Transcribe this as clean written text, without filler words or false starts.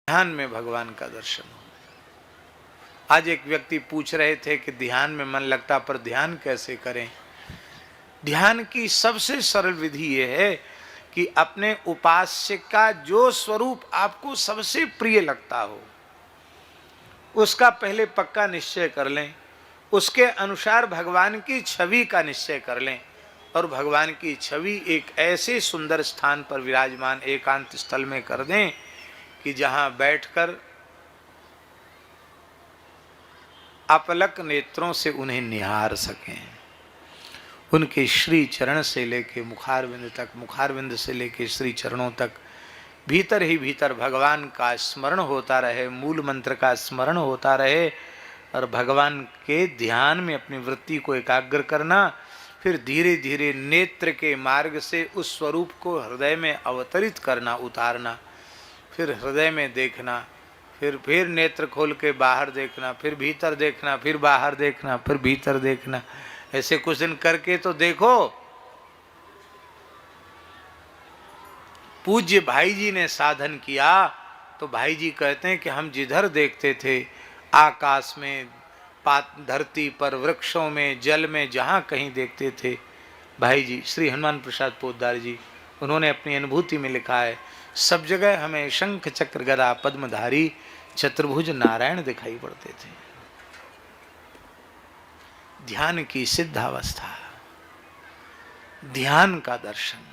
ध्यान में भगवान का दर्शन हो। आज एक व्यक्ति पूछ रहे थे कि ध्यान में मन लगता पर ध्यान कैसे करें। ध्यान की सबसे सरल विधि यह है कि अपने उपास्य का जो स्वरूप आपको सबसे प्रिय लगता हो उसका पहले पक्का निश्चय कर लें, उसके अनुसार भगवान की छवि का निश्चय कर लें और भगवान की छवि एक ऐसे सुंदर स्थान पर विराजमान एकांत स्थल में कर दें कि जहां बैठकर अपलक नेत्रों से उन्हें निहार सकें। उनके श्री चरण से लेके मुखारविंद तक, मुखारविंद से लेके श्री चरणों तक भीतर ही भीतर भगवान का स्मरण होता रहे, मूल मंत्र का स्मरण होता रहे और भगवान के ध्यान में अपनी वृत्ति को एकाग्र करना। फिर धीरे धीरे नेत्र के मार्ग से उस स्वरूप को हृदय में अवतरित करना, उतारना, फिर हृदय में देखना, फिर नेत्र खोल के बाहर देखना, फिर भीतर देखना, फिर बाहर देखना, फिर भीतर देखना। ऐसे कुछ दिन करके तो देखो। पूज्य भाई जी ने साधन किया तो भाई जी कहते हैं कि हम जिधर देखते थे आकाश में, धरती पर, वृक्षों में, जल में, जहाँ कहीं देखते थे, भाई जी श्री हनुमान प्रसाद पोद्दार जी उन्होंने अपनी अनुभूति में लिखा है, सब जगह हमें शंख चक्र गदा पद्मधारी चतुर्भुज नारायण दिखाई पड़ते थे। ध्यान की सिद्धावस्था, ध्यान का दर्शन।